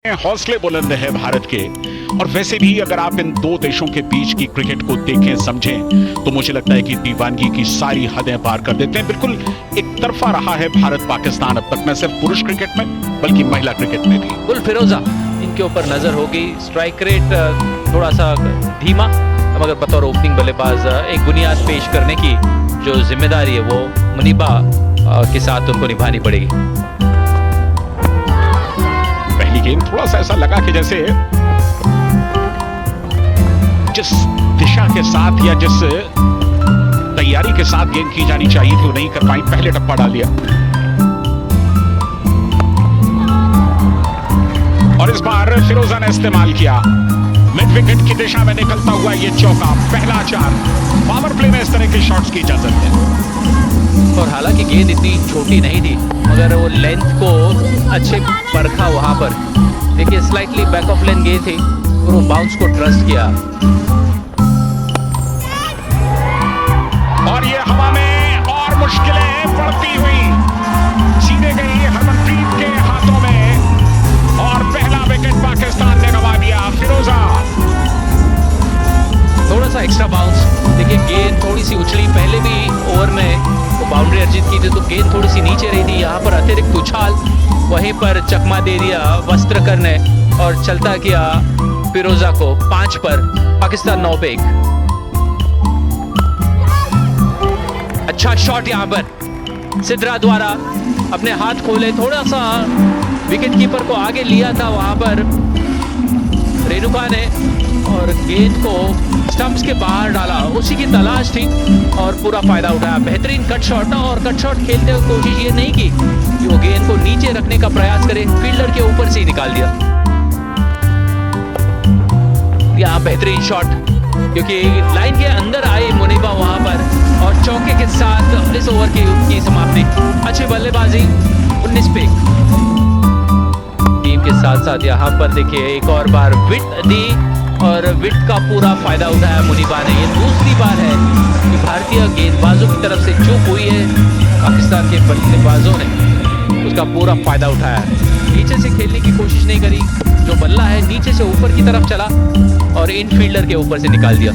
हौसले बुलंद है भारत के। और वैसे भी अगर आप इन दो देशों के बीच की क्रिकेट को देखें समझें तो मुझे लगता है कि दीवानगी की सारी हदें पार कर देते हैं। बिल्कुल एक तरफा रहा है भारत पाकिस्तान अब तक, न सिर्फ पुरुष क्रिकेट में बल्कि महिला क्रिकेट में भी। गुल फिरोजा इनके ऊपर नजर होगी। स्ट्राइक रेट थोड़ा सा धीमा, मगर बतौर ओपनिंग बल्लेबाज एक बुनियाद पेश करने की जो जिम्मेदारी है वो मुनीबा के साथ उनको निभानी पड़ेगी। पहली गेंद थोड़ा सा ऐसा लगा कि जैसे जिस दिशा के साथ या जिस तैयारी के साथ गेंद की जानी चाहिए थी वो नहीं कर पाई, पहले टप्पा डाल दिया। और इस बार फिरोजा ने इस्तेमाल किया मिड विकेट की दिशा में निकलता हुआ ये चौका, पहला 4। पावर प्ले में इस तरह के शॉट्स की इजाजत है। और हालांकि गेंद इतनी छोटी नहीं थी मगर वो लेंथ को अच्छे परखा वहां पर। देखिए स्लाइटली बैक ऑफ लेंथ गेंद थी और वो बाउंस को ट्रस्ट किया। और ये हवा में और मुश्किलें बढ़ती हुई सीधे गई हरमनप्रीत के हाथों में और पहला विकेट पाकिस्तान ने गंवा दिया। फिरोजा थोड़ा सा एक्स्ट्रा बाउंस। देखिए गेंद थोड़ी सी उछली, पहले भी ओवर में वो बाउंड्री अर्जित की थी तो गेंद थोड़ी सी नीचे रही थी। यहाँ पर अतिरिक्त उछाल, वहीं पर चकमा दे दिया वस्त्रकर ने और चलता किया फिरोजा को 5 पर। पाकिस्तान 9 पे 1। अच्छा शॉट यहाँ पर सिद्रा द्वारा, अपने हाथ खोले, थोड़ा सा विकेट कीपर को आगे लिया था वहां पर रेणुका ने और गेंद को स्टंप्स के बाहर डाला। उसी की तलाश थी और पूरा फायदा उठाया। बेहतरीन कट शॉट, और कट शॉट खेलते हुए कोशिश ये नहीं की कि वो गेंद को नीचे रखने का प्रयास करे, फील्डर के ऊपर से ही निकाल दिया। यहाँ बेहतरीन शॉट क्योंकि लाइन के अंदर आई मुनीबा वहां पर और चौके के साथ इस ओवर की समाप्ति। अच्छी बल्लेबाजी 19 पे 1। टीम के साथ साथ यहाँ पर देखिए एक और बार विट दी और विट का पूरा फायदा उठाया मुनीबा ने। ये दूसरी बार है कि भारतीय गेंदबाजों की तरफ से चूक हुई है, पाकिस्तान के बल्लेबाजों ने उसका पूरा फायदा उठाया। नीचे से खेलने की कोशिश नहीं करी, जो बल्ला है नीचे से ऊपर की तरफ चला और इन फील्डर के ऊपर से निकाल दिया।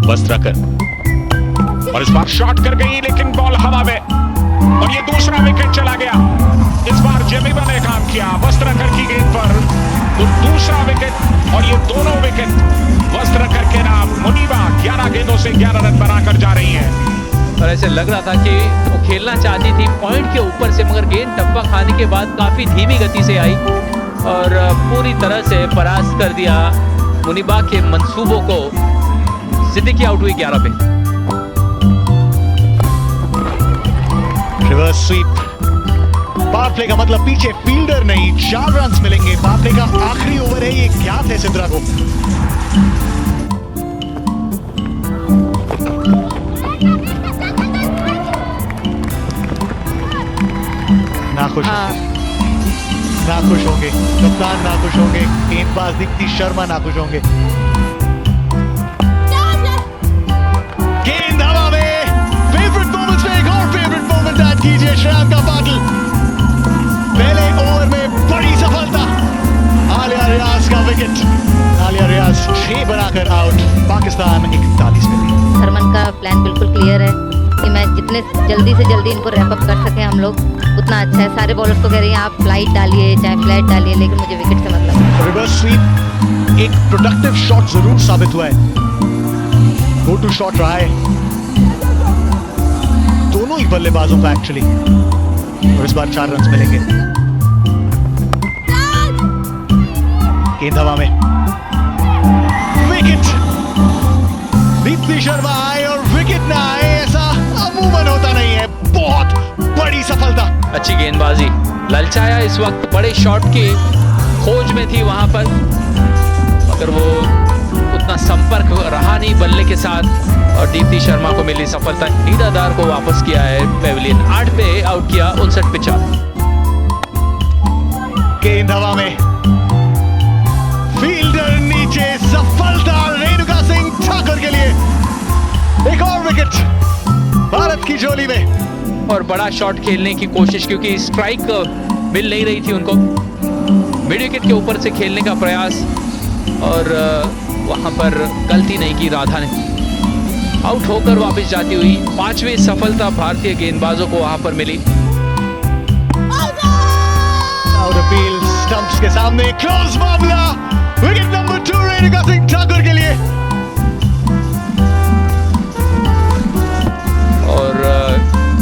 वस्त्रकर और इस बार शॉट कर गई लेकिन बॉल हवा में और ये दूसरा विकेट चला गया। इस बार जमीबा ने काम किया वस्त्रकर की गेंद पर, तो दूसरा विकेट और ये दोनों विकेट वस्त्रकर के नाम। मुनीबा 11 गेंदों से 11 रन बनाकर जा रही है। और ऐसे लग रहा था कि वो खेलना चाहती थी पॉइंट के ऊपर से, मगर गेंद टप्पा खाने के बाद काफी धीमी गति से आई और पूरी तरह से परास्त कर दिया मुनीबा के मंसूबों को। सिद्दीकी आउट हुई 11 पे। Reverse sweep. पावर प्ले का मतलब पीछे फील्डर नहीं, 4 रन मिलेंगे। पावर प्ले का आखिरी ओवर है, ये ज्ञात है सिद्रा को। नाखुश नाखुश होंगे कप्तान, नाखुश होंगे गेंदबाज दीप्ति शर्मा, नाखुश होंगे। गेंद हवा में, फेवरेट मोमेंट्स में एक और फेवरेट मोमेंट ऐड कीजिए। श्रेयांक का बादल पहले ओवर में बड़ी सफलता। आलिया रियाज का विकेट, आलिया रियाज 6 बनाकर आउट। पाकिस्तान 41 पे। हरमन का प्लान बिल्कुल क्लियर है कि मैं जितने जल्दी से जल्दी इनको रैप अप कर सकें हम लोग उतना अच्छा है। सारे बॉलर्स को कह रही हैं आप फ्लाइट डालिए चाहे फ्लैट डालिए, लेकिन मुझे विकेट से मतलब। रिवर्स स्वीप एक प्रोडक्टिव शॉट जरूर साबित हुआ है, गो टू शॉट रहा है दोनों ही बल्लेबाजों का एक्चुअली। और इस बार 4 रन मिलेंगे। गेंद हवा में, विकेट। दीप्ति शर्मा आए और विकेट ना आए, ऐसा अमूमन होता नहीं है। बहुत बड़ी सफलता। अच्छी गेंदबाजी। ललचाया इस वक्त बड़े शॉट की खोज में थी वहां पर, मगर वो उतना संपर्क रहा नहीं बल्ले के साथ और दीप्ति शर्मा को मिली सफलता। ईदादार को वापस किया है पेविलियन। 8 पे आउट किया 59 पे 4। गेंद हवा में, फील्डर नीचे, सफलता रेणुका सिंह ठाकुर के लिए। एक और विकेट भारत की झोली में। और बड़ा शॉट खेलने की कोशिश क्योंकि स्ट्राइक मिल नहीं रही थी उनको। मिड विकेट के ऊपर से खेलने का प्रयास और वहां पर गलती नहीं की राधा ने। आउट होकर वापस जाती हुई 5वीं सफलता भारतीय गेंदबाजों को वहां पर मिली। आउट अपील स्टंप्स के सामने क्लोज मामला। विकेट नंबर 2 रेणुका सिंह ठाकुर के लिए। और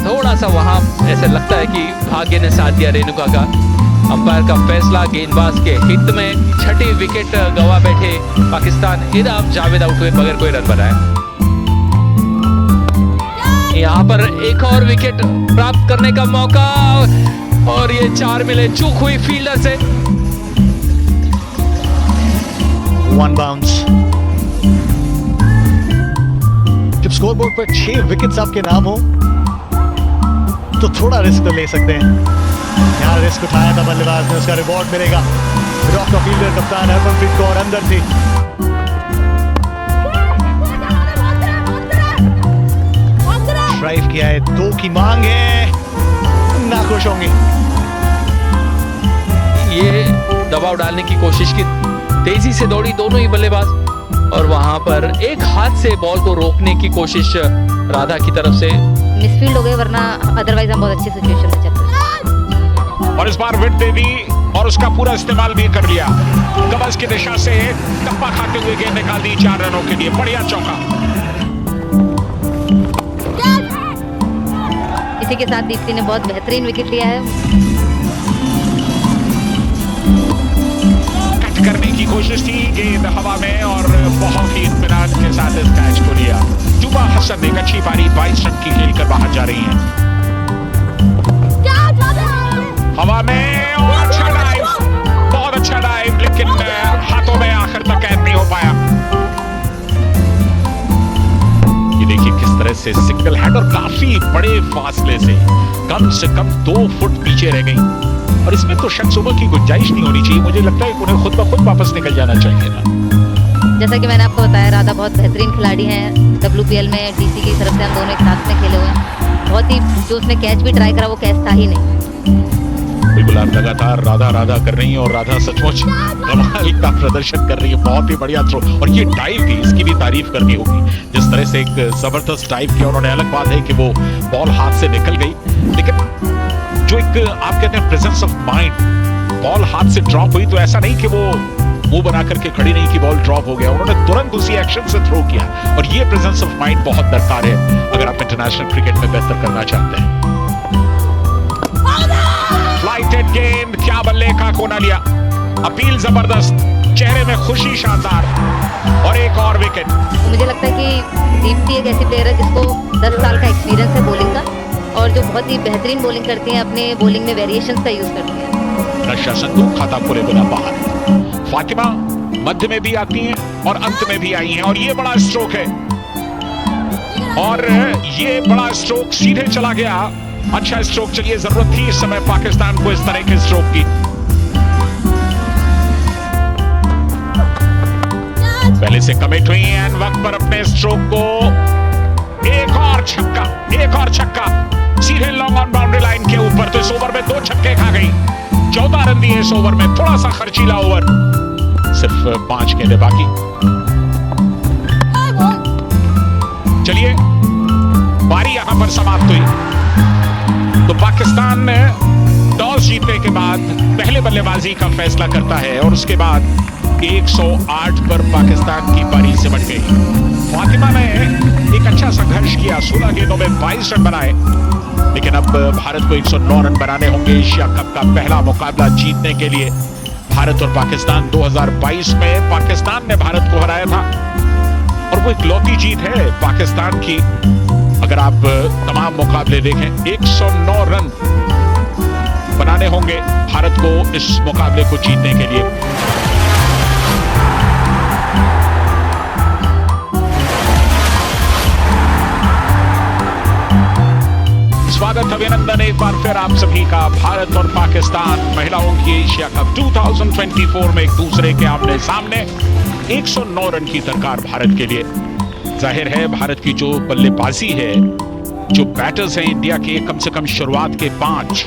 थोड़ा सा वहां ऐसे लगता है कि भाग्य ने साथ दिया रेणुका का। अंपायर का फैसला गेंदबाज के हित में। छठी विकेट गवा बैठे पाकिस्तान। इराम जावेद आउट हुए बगैर कोई रन बनाया। यहाँ पर एक और विकेट प्राप्त करने का मौका और ये 4 मिले। चूक हुई फील्डर से। 1 बाउंस। जब स्कोरबोर्ड पर 6 विकेट्स आपके नाम हो तो थोड़ा रिस्क तो ले सकते हैं। यहाँ रिस्क उठाया था बल्लेबाज ने, उसका रिवॉर्ड मिलेगा। रॉक का फील्डर कप्तान हरमनप्रीत कौर अंदर थी। ड्राइव किया है, 2 की मांग है, नाखुश होंगे। ये दबाव डालने की कोशिश की, तेजी से दौड़ी दोनों ही बल्लेबाज और वहां पर एक हाथ से बॉल को रोकने की कोशिश राधा की तरफ से। मिसफील्ड हो गए, वरना अदरवाइज हम बहुत अच्छी सिचुएशन में चल रहे। और इस बार विट दे दी और उसका पूरा इस्तेमाल भी कर लिया। कवच की दिशा से टप्पा खाते हुए गेंद निकाल दी 4 रनों के लिए। बढ़िया चौका। इसी के साथ दीप्ति ने बहुत बेहतरीन विकेट लिया है। कट करने की कोशिश थी, गेंद हवा में और बहुत ही इत्मीनान के साथ इस कैच को लिया। जुबा हसन एक अच्छी पारी 22 रन की खेलकर बाहर जा रही हैं। हवा में और अच्छा डाइव, बहुत अच्छा डाइव, लेकिन हाथों में आखिर तक कैद नहीं हो पाया। ये देखिए किस तरह से सिंगल हैंड और काफी बड़े फासले से कम 2 फुट पीछे रह गई। और इसमें तो शक सुबह की गुंजाइश नहीं होनी चाहिए। मुझे लगता है कि उन्हें खुद ब खुद वापस निकल जाना चाहिए था। जैसा कि मैंने आपको बताया, राधा बहुत बेहतरीन खिलाड़ी हैं। WPL में DC की तरफ से हम दोनों एक साथ में खेले हुए हैं। बहुत ही, जो उसने कैच भी ट्राई करा वो कैच था ही नहीं। बिल्कुल, आप लगातार राधा कर रही हैं और राधा सचमुच कमाल का प्रदर्शन कर रही है। बहुत ही बढ़िया थ्रो और ये डाइव थी, इसकी भी तारीफ करनी होगी। जिस तरह से एक जबरदस्त डाइव किया उन्होंने। अलग बात है कि वो बॉल हाथ से निकल गई, लेकिन जो एक आप कहते हैं प्रेजेंस ऑफ माइंड, बॉल हाथ से ड्रॉप हुई तो ऐसा नहीं कि वो मुंह बना करके खड़ी नहीं कि बॉल ड्रॉप हो गया। उन्होंने तुरंत उसी एक्शन से थ्रो किया और ये प्रेजेंस ऑफ माइंड बहुत दरकार है अगर आप इंटरनेशनल क्रिकेट में बेहतर करना चाहते हैं। फ्लाइटेड गेंद, क्या बल्ले का कोना लिया। अपील जबरदस्त, चेहरे में खुशी शानदार और एक और विकेट। तो मुझे लगता है कि दीप्ति एक ऐसी प्लेयर है जिसको 10 साल का एक्सपीरियंस है बॉलिंग का और जो बहुत ही बेहतरीन बॉलिंग करती हैं। अपने बॉलिंग में वेरिएशंस का यूज करती हैं। रक्षा संदूक खाता पूरे बिना बाहर। फातिमा मध्य में भी आती हैं और अंत में भी आई हैं और ये बड़ा स्ट्रोक है और ये बड़ा स्ट्रोक सीधे चला गया। अच्छा स्ट्रोक, चलिए जरूरत थी इस समय पाकिस्तान को इस तरह के स्ट्रोक की। पहले से कमिट हुई एंड वक्त पर अपने स्ट्रोक को। एक और छक्का सीधे लॉन्ग ऑन बाउंड्री लाइन के ऊपर। तो इस ओवर में 2 छक्के खा गई। 14 रन दिए इस ओवर में। थोड़ा सा खर्चीला ओवर, सिर्फ 5 गेंदें बाकी। चलिए बारी यहां पर समाप्त हुई। तो पाकिस्तान ने टॉस जीतने के बाद पहले बल्लेबाजी का फैसला करता है और उसके बाद 108 पर पाकिस्तान की पारी सिमट गई। फातिमा ने एक अच्छा संघर्ष किया, 16 गेंदों में 22 रन बनाए, लेकिन अब भारत को 109 रन बनाने होंगे एशिया कप का पहला मुकाबला जीतने के लिए। भारत और पाकिस्तान 2022 में पाकिस्तान ने भारत को हराया था और वो इकलौती जीत है पाकिस्तान की। अगर आप तमाम मुकाबले देखें, 109 रन बनाने होंगे भारत को इस मुकाबले को जीतने के लिए। स्वागत, अभिनंदन एक बार फिर आप सभी का। भारत और पाकिस्तान महिलाओं की एशिया कप 2024 में एक दूसरे के आमने सामने। 109 रन की दरकार भारत के लिए। जाहिर है भारत की जो बल्लेबाजी है, जो बैटर्स हैं इंडिया के, कम से कम शुरुआत के 5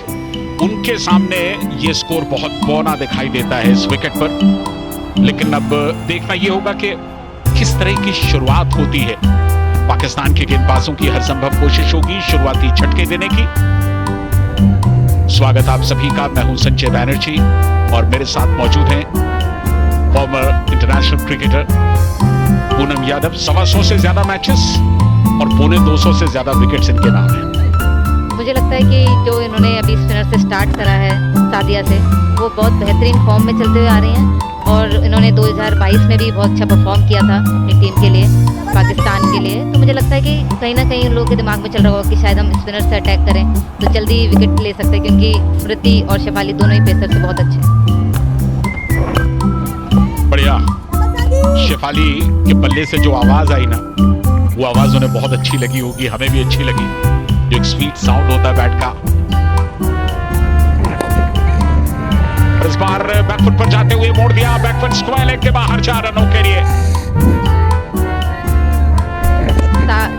उनके सामने ये स्कोर बहुत बौना दिखाई देता है इस विकेट पर। लेकिन अब देखना ये होगा कि किस तरह की शुरुआत होती है। पाकिस्तान के गेंदबाजों की हर संभव कोशिश होगी शुरुआती झटके देने की। स्वागत आप सभी का, मैं हूं संजय बैनर्जी और मेरे साथ मौजूद हैं farmer international cricketer Poonam Yadav. 125 से ज्यादा मैचेस और 250 से ज्यादा विकेट्स इनके नाम हैं। मुझे लगता है कि जो इन्होंने अभी स्पिनर से स्टार्ट करा है सादिया से, वो बहुत बेहतरीन फॉर्म में चलते हुए आ रही हैं और इन्होंने 2022 में भी बहुत अच्छा परफॉर्म किया था अपनी टीम के लिए, पाकिस्तान के लिए। तो मुझे लगता है कि कहीं ना कहीं उन लोगों के दिमाग में चल रहा होगा कि शायद हम स्पिनर से अटैक करें तो जल्दी विकेट ले सकते हैं, क्योंकि स्मृति और शेफाली दोनों ही पेसर से बहुत अच्छे हैं। बढ़िया। शेफाली के बल्ले से जो आवाज आई ना, वो आवाज उन्हें बहुत अच्छी लगी होगी, हमें भी अच्छी लगी। जो एक स्वीट साउंड होता है बैट का। इस बार बैकफुट पर जाते हुए मोड़ दिया, बैकफुट स्क्वायर लेग के बाहर 4 रनों के लिए।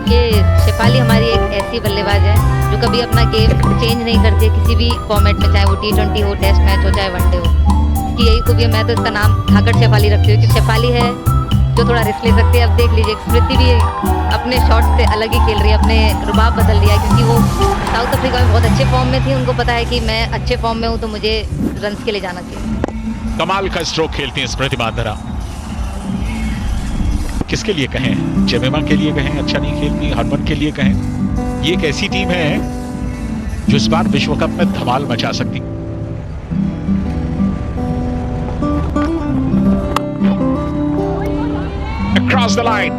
ये शेफाली हमारी एक ऐसी बल्लेबाज है जो कभी अपना गेम चेंज नहीं करती है किसी भी फॉर्मेट में, चाहे वो T20 हो, टेस्ट मैच हो, चाहे वनडे हो। इसकी यही खूबी है। मैं तो इसका नाम धाकड़ शेफाली रखती हूँ कि शेफाली है जो थोड़ा रिस्क ले सकती है। अब देख लीजिए स्मृति भी अपने शॉट से अलग ही खेल रही है, अपने रुबाब बदल लिया है, क्योंकि वो साउथ अफ्रीका में बहुत अच्छे फॉर्म में थी। उनको पता है कि मैं अच्छे फॉर्म में हूँ तो मुझे रन्स के लिए जाना चाहिए। कमाल का स्ट्रोक खेलती हैं स्मृति मांधाना। किसके लिए कहें, जेमिमा के लिए कहें अच्छा नहीं खेलती, हरमन के लिए कहें, ये एक ऐसी टीम है जो इस बार विश्व कप में धमाल मचा सकती। क्रॉस द लाइन,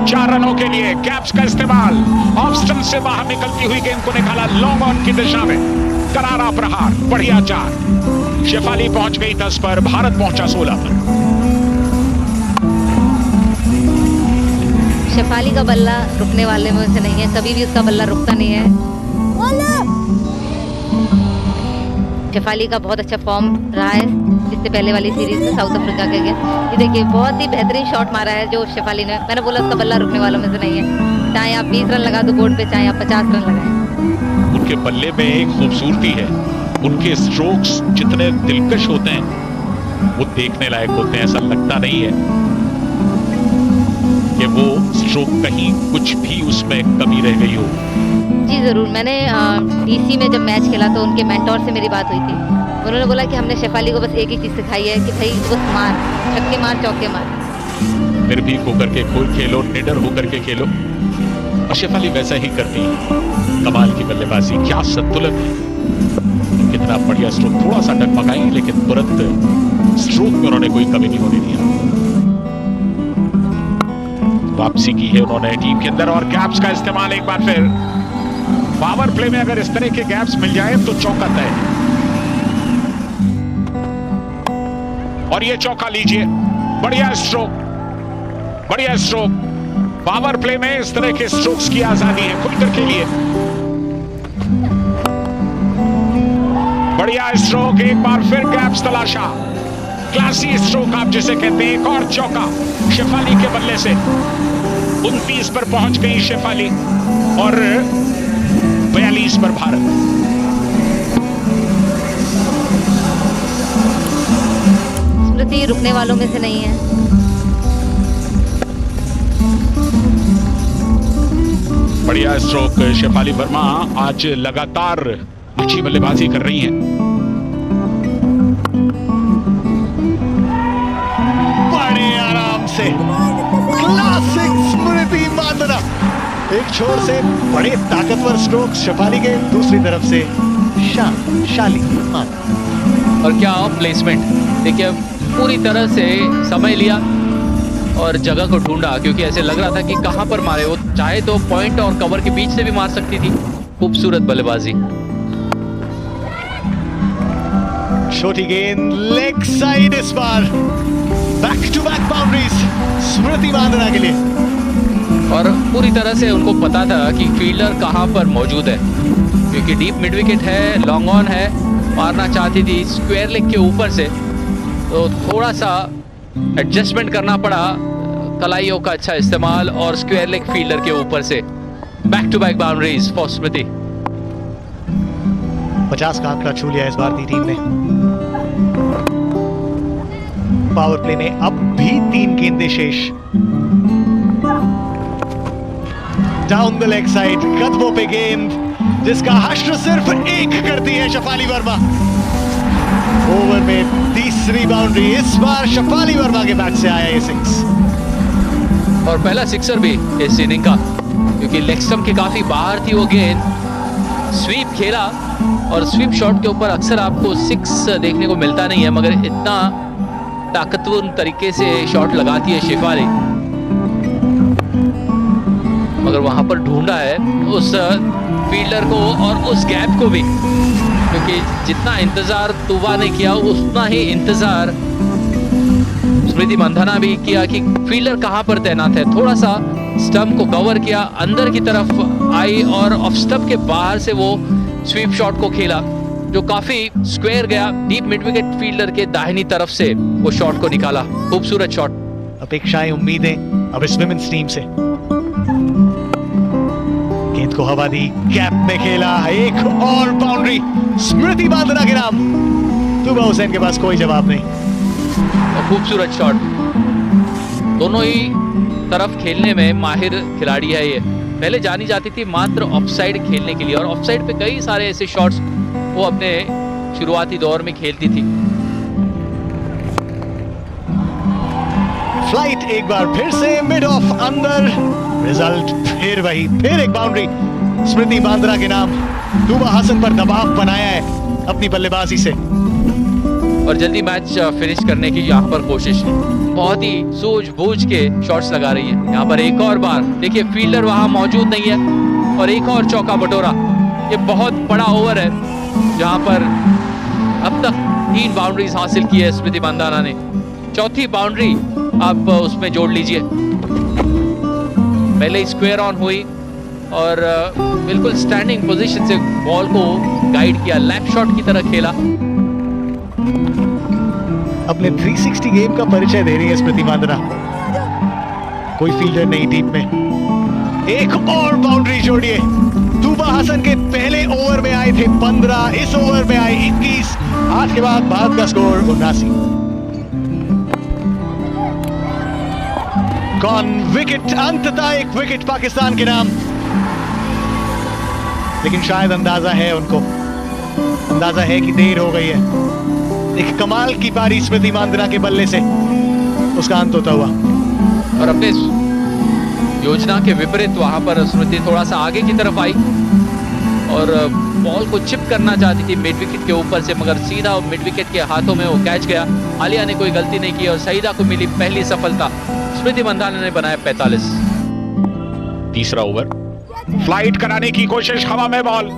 4 रनों के लिए कैप्स का इस्तेमाल। ऑफ स्टंप से बाहर निकलती हुई गेंद को निकाला लॉन्ग ऑन की दिशा में, करारा प्रहार, बढ़िया 4। शेफाली पहुंच गई 10 पर, भारत पहुंचा 16 पर। शेफाली का बल्ला रुकने वाले में से नहीं है, कभी भी उसका बल्ला रुकता नहीं है। शेफाली का बहुत अच्छा फॉर्म रहा है इससे पहले वाली सीरीज में साउथ अफ्रीका के अगेंस्ट। ये देखिए बहुत ही बेहतरीन शॉट मारा है जो शेफाली ने। मैंने बोला उसका बल्ला रुकने वालों में से नहीं है, चाहे आप 20 रन लगा दो बोर्ड पे, चाहे आप 50 रन लगाएं। उनके बल्ले में एक खूबसूरती है, उनके स्ट्रोक्स जितने दिलकश होते हैं वो देखने लायक होते हैं। ऐसा लगता नहीं है कि वो स्ट्रोक कहीं कुछ भी उसमें कमी रह गई हो। जी ज़रूर। मैंने DC में जब मैच खेला तो उनके मेंटोर से मेरी बात हुई थी। उन्होंने बोला कि हमने शेफाली को बस एक ही चीज़ सिखाई है कि भाई बस मार, छक्के मार, चौके मार। निर्भीक होकर के खेलो, निडर होकर के खेलो, और शेफाली वैसा ही करती है। कमाल की बल्लेबाजी, क्या संतुलन है, कितना बढ़िया स्ट्रोक। थोड़ा सा डगमगाई लेकिन तुरंत स्ट्रोक में उन्होंने कोई कमी नहीं होने दिया। वापसी की है उन्होंने टीम के अंदर और गैप्स का इस्तेमाल एक बार फिर। पावर प्ले में अगर इस तरह के गैप्स मिल जाए तो चौका तय है। और ये चौका लीजिए, बढ़िया स्ट्रोक, बढ़िया स्ट्रोक। पावर प्ले में इस तरह के स्ट्रोक्स की आजादी है खुलकर के लिए। बढ़िया स्ट्रोक, एक बार फिर गैप्स तलाशा, क्लासी स्ट्रोक आप जिसे कहते हैं। एक और चौका शेफाली के बल्ले से। 29 पर पहुंच गई शेफाली और 42 पर भारत। स्मृति रुकने वालों में से नहीं है। बढ़िया स्ट्रोक। शेफाली वर्मा आज लगातार अच्छी बल्लेबाजी कर रही हैं। बड़े आराम से क्लासिक स्मृति मांधाना। एक छोर से बड़े ताकतवर स्ट्रोक शेफाली के, दूसरी तरफ से शाली मांधाना। और क्या प्लेसमेंट देखिए, पूरी तरह से समय लिया और जगह को ढूंढा, क्योंकि ऐसे लग रहा था कि कहां पर मारे। वो चाहे तो पॉइंट और कवर के बीच से भी मार सकती थी। खूबसूरत बल्लेबाजी। छोटी गेंद लेग साइड, इस बार बैक टू बैक बाउंड्रीज स्मृति मांधाना के लिए। और पूरी तरह से उनको पता था कि फील्डर कहां पर मौजूद है, क्योंकि डीप मिड विकेट है, लॉन्ग ऑन है, मारना चाहती थी स्क्वायर लेग के ऊपर से, तो थोड़ा सा एडजस्टमेंट करना पड़ा। कलाइयों का अच्छा इस्तेमाल और स्क्वायर लेग फील्डर के ऊपर से back to back boundaries for Smriti. 50 का आंकड़ा छू लिया इस भारतीय टीम ने। पावर प्ले में अब भी 3 गेंदें शेष। डाउन द लेग साइड, कदमों पे गेंद जिसका हश्र सिर्फ 1 करती है शेफाली वर्मा। ओवर में तीसरी बाउंड्री, इस बार शेफाली वर्मा के बैट से आया ये 6 और पहला सिक्सर भी इस इनिंग का, क्योंकि लेग स्टंप के काफी बाहर थी वो गेंद। स्वीप खेला और स्वीप शॉट के ऊपर अक्सर आपको 6 देखने को मिलता नहीं है, मगर इतना ताकतवर तरीके से शॉट लगाती है शेफाली। मगर वहां पर ढूंढा है उस फील्डर को और उस गैप को भी, क्योंकि जितना इंतजार तुवा ने किया उतना ही इंतजार स्मृति मंधाना भी किया कि फील्डर कहां पर तैनात है। थोड़ा सा स्टंप को कवर किया, अंदर की तरफ आई और ऑफ स्टंप के बाहर से वो स्वीप शॉट को खेला, जो काफी स्क्वायर गया। डीप मिड विकेट फील्डर के दाहिनी तरफ से वो शॉट को निकाला। खूबसूरत शॉट। अपेक्षाएं, उम्मीदें अब इस विमेंस टीम से। गेंद को हवा दी, गैप में खेला, एक और बाउंड्री स्मृति मंधाना के नाम। तुबा हुसैन के पास कोई जवाब नहीं। खूबसूरत शॉट। दोनों ही तरफ खेलने में माहिर खिलाड़ी है ये। पहले जानी जाती थी मात्र ऑफसाइड खेलने के लिए, और ऑफसाइड पे कई सारे ऐसे शॉट्स वो अपने शुरुआती दौर में खेलती थी। फ्लाइट एक बार फिर से मिड ऑफ अंदर, रिजल्ट फिर वही, फिर एक बाउंड्री स्मृति मंधाना के नाम। तुबा हसन पर दबाव बनाया है अपनी बल्लेबाजी से और जल्दी मैच फिनिश करने की यहाँ पर कोशिश। बहुत ही सूझबूझ के शॉट्स लगा रही है। यहाँ पर एक और बार देखिए, फील्डर वहां मौजूद नहीं है और एक और चौका बटोरा। ये बहुत बड़ा ओवर है जहां पर अब तक 3 बाउंड्रीज हासिल की है स्मृति मंधाना ने। चौथी बाउंड्री आप उसमें जोड़ लीजिए। पहले स्क्वायर ऑन हुई और बिल्कुल स्टैंडिंग पोजीशन से बॉल को गाइड किया, लैप शॉट की तरह खेला। अपने 360 गेम का परिचय दे रही है स्मृति मंधाना। कोई फील्डर नहीं टीम में। एक और बाउंड्री जोड़िए। तुबा हसन के पहले ओवर में आए थे 15, इस ओवर में आए 21। आज के बाद भारत का स्कोर 79। कौन विकेट, अंततः एक विकेट पाकिस्तान के नाम। लेकिन शायद अंदाजा है उनको, अंदाजा है कि देर हो गई है। एक कमाल की पारी स्मृति मंधाना के बल्ले से, उसका अंत होता हुआ। और अपने योजना के विपरीत वहां पर स्मृति थोड़ा सा आगे की तरफ आई और बॉल को चिप करना चाहती थी मिड विकेट के ऊपर से, मगर सीधा मिड विकेट के हाथों में वो कैच गया। आलिया ने कोई गलती नहीं की और सईदा को मिली पहली सफलता। स्मृति मंधाना ने बनाया 45। तीसरा ओवर, फ्लाइट कराने की कोशिश, हवा में बॉल,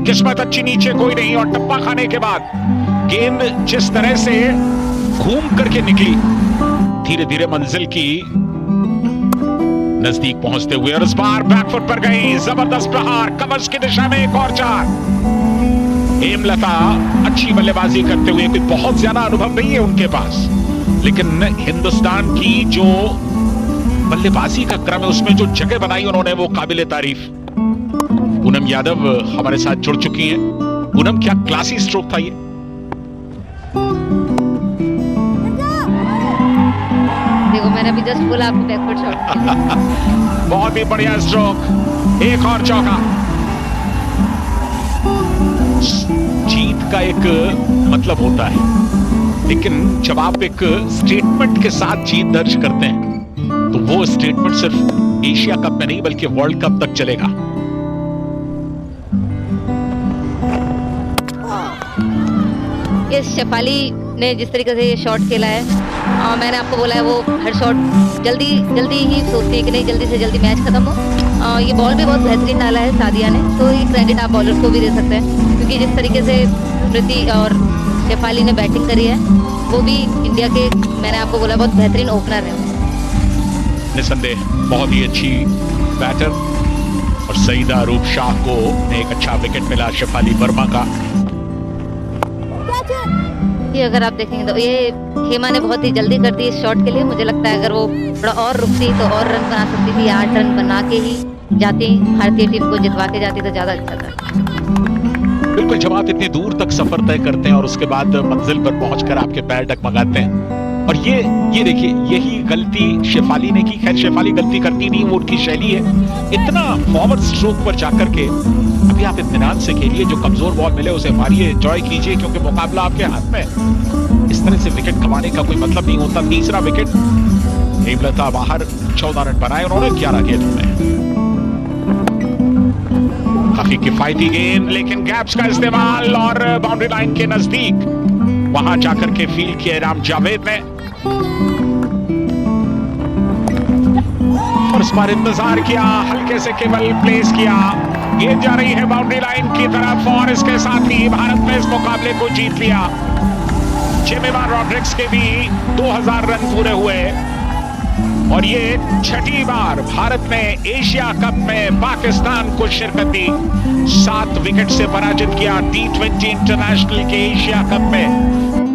किस्मत अच्छी, नीचे कोई नहीं और टप्पा खाने के बाद गेंद जिस तरह से घूम करके निकली, धीरे धीरे मंजिल की नजदीक पहुंचते हुए, और इस बार बैकफुट पर गई, जबरदस्त प्रहार, कवर्स की दिशा में एक और 4। हेमलता अच्छी बल्लेबाजी करते हुए, कोई बहुत ज्यादा अनुभव नहीं है उनके पास, लेकिन हिंदुस्तान की जो बल्लेबाजी का क्रम है उसमें जो जगह बनाई उन्होंने वो काबिले तारीफ। पूनम यादव हमारे साथ जुड़ चुकी हैं। पूनम, क्या क्लासी स्ट्रोक था ये? देखो, मैंने अभी जस्ट बोला आपको बैकवर्ड शॉट। बहुत ही बढ़िया स्ट्रोक, एक और चौका। जीत का एक मतलब होता है, लेकिन जब आप एक स्टेटमेंट के साथ जीत दर्ज करते हैं तो वो स्टेटमेंट सिर्फ एशिया कप में नहीं बल्कि वर्ल्ड कप तक चलेगा। ये शेफाली ने जिस तरीके से ये शॉट खेला है, मैंने आपको बोला है वो हर शॉट जल्दी ही सोचती है कि नहीं जल्दी से जल्दी मैच खत्म हो। ये बॉल भी बहुत बेहतरीन डाला है सादिया ने, तो ये क्रेडिट आप बॉलर को भी दे सकते हैं, क्योंकि जिस तरीके से स्मृति और शेफाली ने बैटिंग करी है वो भी इंडिया के, मैंने आपको बोला, बहुत बेहतरीन ओपनर है। निसंदेह बहुत ही अच्छी बैटर, और सईदा रूप शाह को एक अच्छा विकेट मिला शेफाली वर्मा का। ये अगर आप देखेंगे तो ये हेमा ने बहुत ही जल्दी कर दी इस शॉट के लिए। मुझे लगता है अगर वो थोड़ा और रुकती तो और रन बना सकती थी। 8 रन बना के ही जाती, भारतीय टीम को जितवा के जाती तो ज्यादा अच्छा था। बिल्कुल जब आप इतनी दूर तक सफर तय करते हैं और उसके बाद मंजिल पर पहुंचकर आपके पैर डगमगाते हैं, और ये देखिए, यही गलती शेफाली ने की। खैर शेफाली गलती करती नहीं, वो उनकी शैली है। इतना फॉरवर्ड स्ट्रोक पर जाकर के अभी आप इत्मीनान से खेलिए, जो कमजोर बॉल मिले उसे मारिए, एंजॉय कीजिए, क्योंकि मुकाबला आपके हाथ में है। इस तरह से विकेट गंवाने का कोई मतलब नहीं होता। तीसरा विकेट, हेमलता बाहर 14 रन बनाए उन्होंने 11 गेंदों में। काफी किफायती गेंद, लेकिन गैप्स का इस्तेमाल और बाउंड्री लाइन के नजदीक वहां जाकर के फील्ड किया राम जावेद ने, और इस बार इंतजार किया, हल्के से केवल प्लेस किया। गेंद जा रही है बाउंड्री लाइन की तरफ, और इसके साथ ही भारत ने इस मुकाबले को जीत लिया। जेमिमा रॉड्रिक्स के भी 2000 रन पूरे हुए, और ये छठी बार भारत ने एशिया कप में पाकिस्तान को शिरकत दी। 7 विकेट से पराजित किया T20 इंटरनेशनल के एशिया कप में।